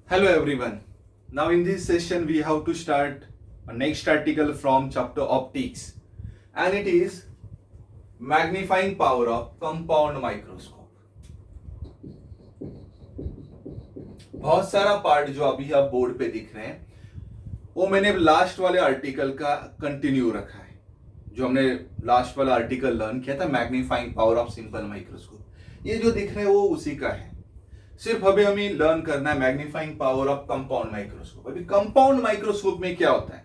Hello everyone. Now in this session we have to start a next article from chapter optics and it is magnifying power of compound microscope. बहुत सारा part जो अभी आप board पे दिख रहे हैं वो मैंने लास्ट वाले आर्टिकल का कंटिन्यू रखा है। जो हमने लास्ट वाला आर्टिकल लर्न किया था magnifying power of simple microscope, ये जो दिख रहे हैं वो उसी का है। सिर्फ अभी हमें लर्न करना है magnifying power of compound microscope. अभी कंपाउंड माइक्रोस्कोप में क्या होता है?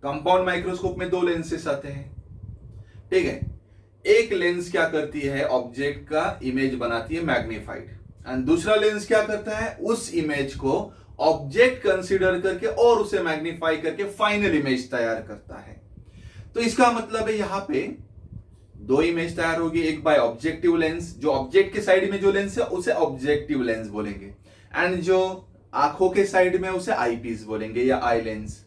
कंपाउंड माइक्रोस्कोप में दो लेंसेस आते हैं, ठीक है। एक लेंस क्या करती है, ऑब्जेक्ट का इमेज बनाती है मैग्नीफाइड, एंड दूसरा लेंस क्या करता है, उस इमेज को ऑब्जेक्ट कंसीडर करके और उसे मैग्नीफाई करके फाइनल इमेज तैयार करता है। तो इसका मतलब है यहां पे दो इमेज तैयार होगी, एक बाय ऑब्जेक्टिव लेंस, जो ऑब्जेक्ट के साइड में जो लेंस है उसे ऑब्जेक्टिव लेंस बोलेंगे, एंड जो आंखों के साइड में उसे आईपीस बोलेंगे या आई लेंस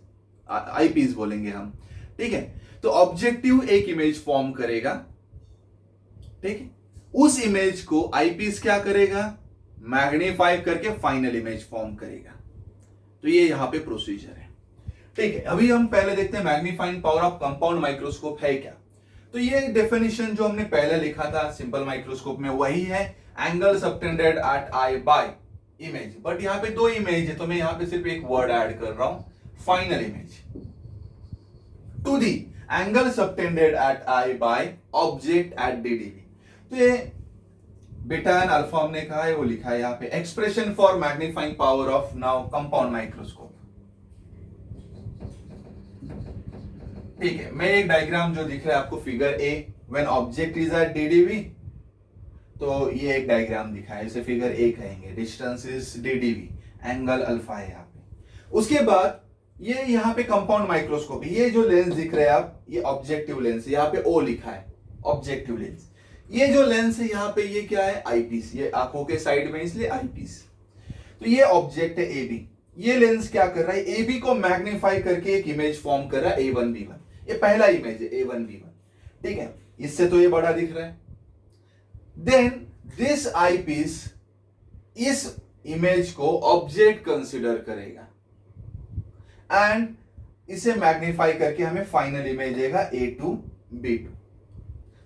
आईपीस बोलेंगे हम, ठीक है। तो ऑब्जेक्टिव एक इमेज फॉर्म करेगा, ठीक है। उस इमेज को आईपीस क्या करेगा, मैग्नीफाई करके फाइनल इमेज फॉर्म करेगा। तो ये यहां पे प्रोसीजर है, ठीक है। अभी हम पहले देखते हैं magnifying power of compound microscope है क्या। तो ये डेफिनेशन जो हमने पहले लिखा था सिंपल माइक्रोस्कोप में वही है, angle subtended at eye by image, but यहां पे दो इमेज है तो मैं यहां पे सिर्फ एक वर्ड ऐड कर रहा हूं, final image to the angle subtended at eye by object at DDV. तो ये बीटा एंड अल्फा हमने कहा है वो लिखा है यहां पे, expression for magnifying power of now compound microscope, ठीक है। मैं एक डायग्राम जो दिख रहा है आपको figure A, when object is at DDV, तो ये एक डायग्राम दिखा है, इसे फिगर ए कहेंगे। डिस्टेंस इज डीडीवी, एंगल अल्फा है यहाँ पे। उसके बाद ये यहाँ पे कंपाउंड माइक्रोस्कोप, ये जो लेंस दिख रहे हैं आप, ये ऑब्जेक्टिव लेंस, यहाँ पे ओ लिखा है ऑब्जेक्टिव लेंस। ये जो लेंस है यहाँ पे ये क्या है, आईपीस, ये आंखों के साइड में इसलिए आईपीस। तो ये ऑब्जेक्ट है ए बी, ये लेंस क्या कर रहा है, ए बी को मैग्नीफाई करके एक इमेज फॉर्म कर रहा है A1B1। ये पहला इमेज है A1B1, ठीक है। इससे तो ये बड़ा दिख रहा है। देन दिस आईपीस इस इमेज को ऑब्जेक्ट कंसीडर करेगा एंड इसे मैग्नीफाई करके हमें फाइनल इमेज देगा A2B2।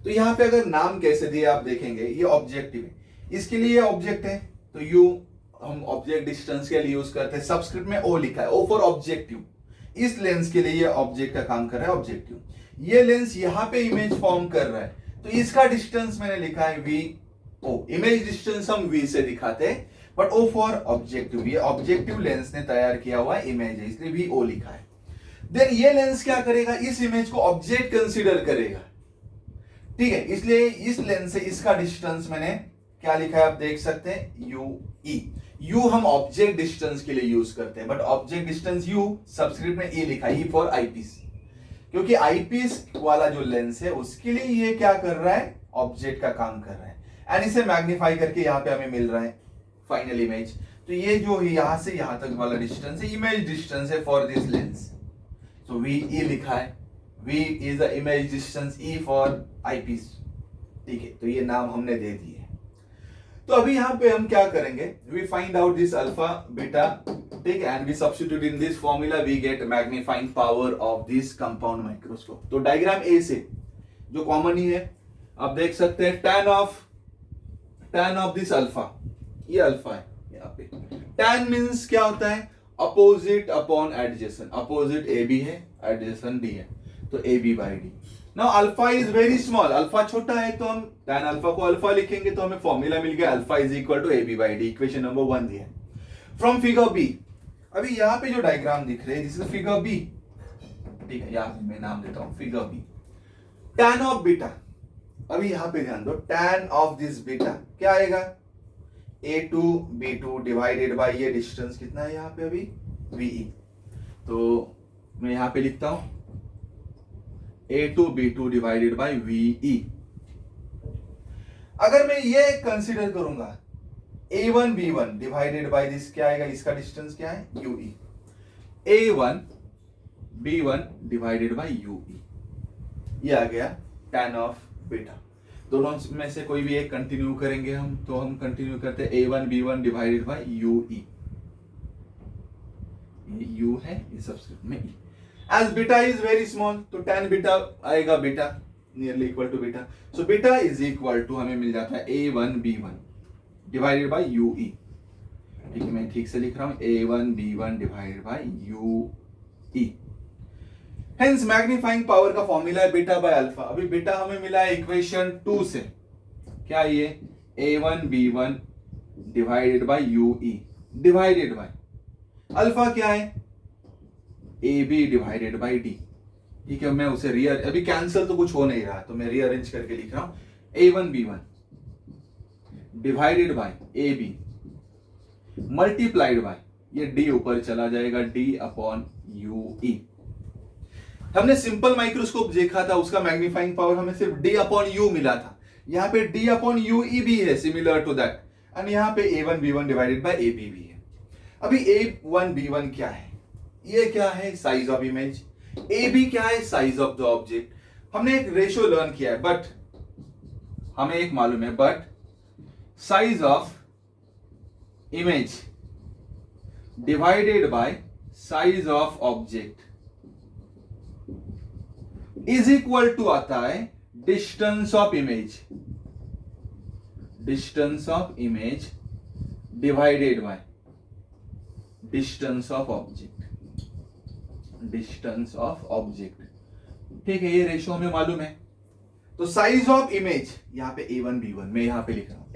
तो यहां पे अगर नाम कैसे दिए आप देखेंगे, ये ऑब्जेक्टिव है, इसके लिए ये ऑब्जेक्ट है तो यू हम ऑब्जेक्ट डिस्टेंस के लिए यूज करते हैं, सबस्क्रिप्ट में ओ लिखा है, ओ फॉर ऑब्जेक्टिव। इस लेंस के लिए ये ऑब्जेक्ट का काम कर रहा है ऑब्जेक्टिव। ये लेंस यहां पे इमेज फॉर्म कर रहा है तो इसका डिस्टेंस मैंने लिखा है वी ओ। इमेज डिस्टेंस हम वी से दिखाते हैं, बट ओ फॉर ऑब्जेक्टिव, ये ऑब्जेक्टिव लेंस ने तैयार किया हुआ इमेज है इसलिए वी ओ लिखा है। देन ये लेंस क्या करेगा, इस इमेज को ऑब्जेक्ट कंसीडर करेगा, ठीक है। इसलिए इस लेंस से इसका डिस्टेंस मैंने क्या लिखा है आप देख सकते हैं, यू ई। यू हम ऑब्जेक्ट डिस्टेंस के लिए यूज करते हैं, but object distance you subscript में ई लिखा है, ई फॉर आईपीस, क्योंकि आईपीस वाला जो लेंस है उसके लिए ये क्या कर रहा है, ऑब्जेक्ट का काम कर रहा है, एंड इसे मैग्नीफाई करके यहां पे हमें मिल रहा है फाइनल इमेज। तो ये जो यहां से यहां तक वाला डिस्टेंस है इमेज डिस्टेंस है for this lens, so v e लिखा है, v is the image distance, e for eyepiece, ठीक है। तो ये नाम हमने दे दिए। तो अभी यहां पे हम क्या करेंगे, we find out this alpha beta, ठीक है, and we substitute in this formula, we get magnifying power of this compound microscope. तो डायग्राम ए से जो कॉमन ही है आप देख सकते हैं, टैन ऑफ दिस अल्फा, ये अल्फा है यहाँ पे। टैन मींस क्या होता है, opposite upon adjacent, opposite A B है, एडजेसेंट डी है, तो A B by D. Now alpha is very small, alpha छोटा है तो हम tan अल्फा को अल्फा लिखेंगे तो हमें फॉर्मूला मिल गया, alpha is equal to A B by D, equation number 1 दिया फ्रॉम फिगर बी। अभी यहां पे जो डायग्राम दिख रहे हैं दिस इज फिगर बी, ठीक है, यहां पे मैं नाम देता हूं figure B. tan of beta, अभी यहां पे ध्यान दो, tan ऑफ दिस बीटा क्या आएगा, A2B2 डिवाइडेड बाय ये डिस्टेंस कितना है यहां पे अभी VE, तो मैं यहां पे लिखता हूं A2B2 डिवाइडेड बाय VE। अगर मैं ये कंसीडर करूंगा A1B1 डिवाइडेड बाय दिस क्या आएगा, इसका डिस्टेंस क्या है UE, A1B1 divided by UE, ये आ गया tan ऑफ बीटा। दोनों में से कोई भी एक कंटिन्यू करेंगे हम, तो हम कंटिन्यू करते हैं A1B1 डिवाइडेड बाय UE, ये यू है, ये सबस्क्रिप्ट में E. As beta is very small तो tan बीटा आएगा, beta nearly equal to beta, so beta is equal to हमें मिल जाता है A1B1 डिवाइडेड बाय UE। ठीक है, मैं ठीक से लिख रहा हूं, A1B1 divided by UE। Hence magnifying power का फॉर्मूला है बीटा बाय अल्फा। अभी बीटा हमें मिला है इक्वेशन 2 से, क्या ये A1B1 divided by UE divided by alpha क्या है AB डिवाइडेड बाय D। ठीक है, मैं उसे अभी कैंसिल तो कुछ हो नहीं रहा तो मैं रीअरेंज करके लिख रहा हूं A1B1 divided bye AB multiplied by ये D ऊपर चला जाएगा D/UE। हमने सिंपल माइक्रोस्कोप देखा था, उसका मैग्नीफाइंग पावर हमें सिर्फ D/U मिला था। यहाँ पे D/UE भी है सिमिलर टू दैट, एंड यहाँ पे A1B1 डिवाइडेड बाय AB भी है। अभी A1B1 क्या है, ये क्या है साइज ऑफ इमेज, AB क्या है साइज ऑफ द ऑब्जेक्ट। हमने एक रेशियो लर्न किया है, बट हमें एक मालूम है, but size of image divided by size of object is equal to आता है distance of image, distance of image divided by distance of object, distance of object. ठीक है, ये रेशियो हमें मालूम है। तो साइज ऑफ इमेज यहां पे A1B1 मैं यहां पे लिख रहा हूं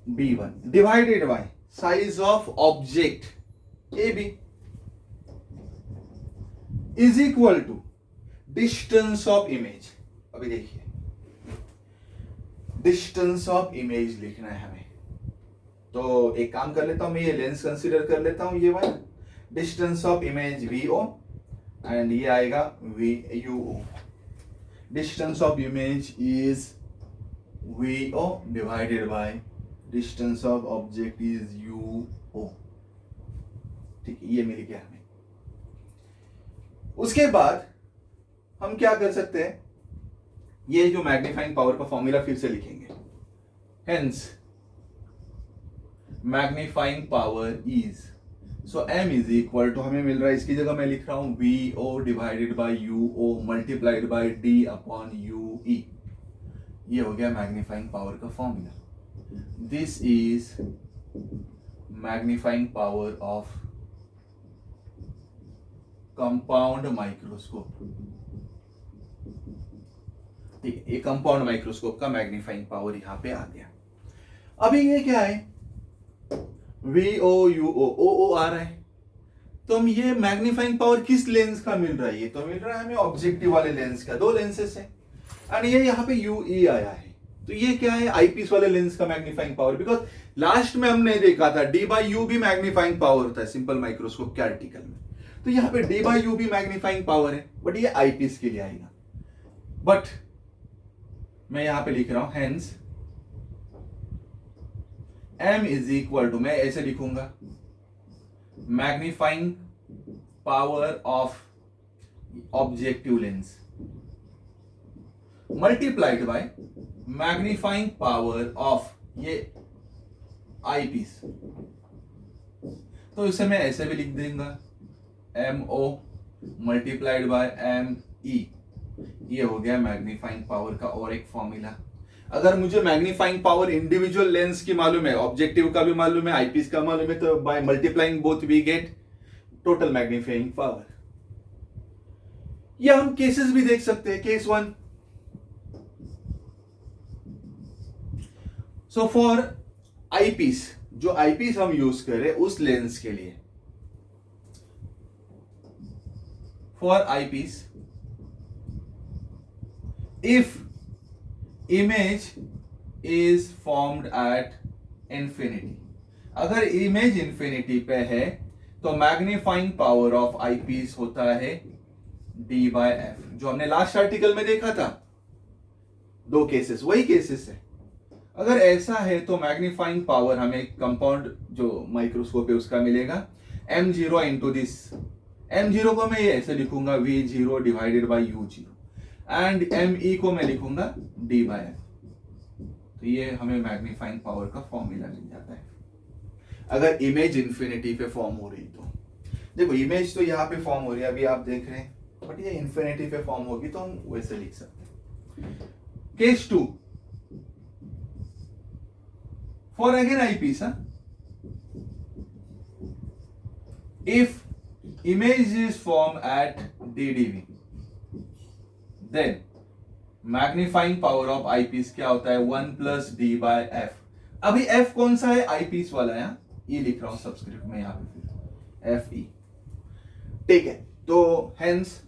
A1B1 divided by size of object AB is equal to distance of image. अभी देखिए, डिस्टेंस ऑफ इमेज लिखना है हमें, तो एक काम कर लेता हूं मैं, ये लेंस कंसीडर कर लेता हूं, ये वाला distance of image VO and ये आएगा VUO। Distance of image is VO divided by distance of object is UO। ठीक है, ये मिल गया हमें। उसके बाद हम क्या कर सकते हैं, ये जो मैग्नीफाइंग पावर का फॉर्मूला फिर से लिखेंगे। Hence magnifying power is, so M is equal to हमें मिल रहा है, इसकी जगह मैं लिख रहा हूं VO divided by UO multiplied by D/UE। ये हो गया मैग्नीफाइंग पावर का formula. This is magnifying power of compound microscope. ठीक है, ये कंपाउंड माइक्रोस्कोप का मैग्नीफाइंग पावर यहां पे आ गया। अभी ये क्या है VOUO, OO आ रहा है, तो हम ये मैग्नीफाइंग पावर किस लेंस का मिल रहा है, ये तो मिल रहा है हमें ऑब्जेक्टिव वाले लेंस का, दो लेंसेस है, एंड ये यहाँ पे UE आया है, तो ये क्या है आईपीस वाले लेंस का मैग्नीफाइंग पावर। बिकॉज लास्ट में हमने देखा था D/U भी मैग्नीफाइंग पावर होता है सिंपल माइक्रोस्कोप के आर्टिकल में, तो यहाँ पे D/U भी मैग्नीफाइंग पावर है, बट ये आईपीस के लिए आएगा। बट मैं यहां पे लिख रहा हूं hence M is equal to, मैं ऐसे लिखूंगा magnifying power of objective lens multiplied by magnifying power of ये आईपीस, तो इसे मैं ऐसे भी लिख दूंगा MO मल्टीप्लाइड बाय ME। ये हो गया मैग्नीफाइंग पावर का और एक फॉर्मूला। अगर मुझे मैग्नीफाइंग पावर इंडिविजुअल लेंस की मालूम है, ऑब्जेक्टिव का भी मालूम है, आईपीस का मालूम है, तो by multiplying both we get total magnifying power. या हम केसेस भी देख सकते हैं। केस 1, सो फॉर आईपीस, जो आईपीस हम यूज कर रहे हैं उस लेंस के लिए, for eyepiece if image is formed at infinity, अगर इमेज इंफिनिटी पे है तो मैग्नीफाइंग पावर ऑफ आईपीस होता है D/F, जो हमने लास्ट आर्टिकल में देखा था। दो केसेस, वही केसेस है। अगर ऐसा है तो मैग्नीफाइंग पावर हमें कंपाउंड जो माइक्रोस्कोप है उसका मिलेगा M0 इंटू दिस। M0 को मैं ये ऐसे लिखूंगा V0 divided by U0 and ME को मैं लिखूंगा D/F। तो ये हमें मैग्नीफाइंग पावर का फॉर्मूला मिल जाता है। अगर इमेज इंफिनिटी पे फॉर्म हो रही तो देखो इमेज तो यहाँ पे फॉर्म हो रही है अभी आप देख रहे हैं, बट ये इंफिनिटी पे फॉर्म होगी तो हम वैसे लिख सकते हैं. Case 2 for again eyepiece. If image is formed at DDV, then magnifying power of eyepiece क्या होता है 1 प्लस डी बाय एफ. अभी एफ कौन सा है, आईपीस वाला है, ई लिख रहा हूं सबस्क्रिप्ट में यहाँ पे एफ ई. ठीक है, तो hence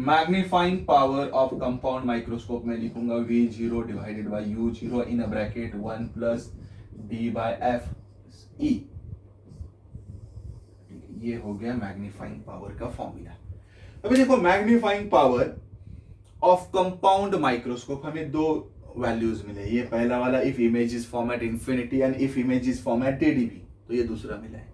magnifying power of compound microscope में लिखूंगा V0 divided by U0 in a bracket 1 plus D by F E. ये हो गया मैग्नीफाइंग पावर का फॉर्मूला. अभी देखो magnifying power of compound microscope हमें दो वैल्यूज मिले. ये पहला वाला if image is form at infinity and if image is form at DDV, तो ये दूसरा मिला है.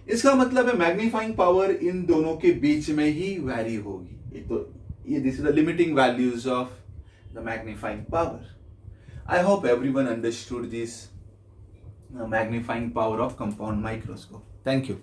इसका मतलब है मैग्नीफाइंग पावर इन दोनों के बीच में ही वैरी होगी. एक तो ये this is the limiting values of the magnifying power. I hope everyone understood this magnifying power of compound microscope. Thank you.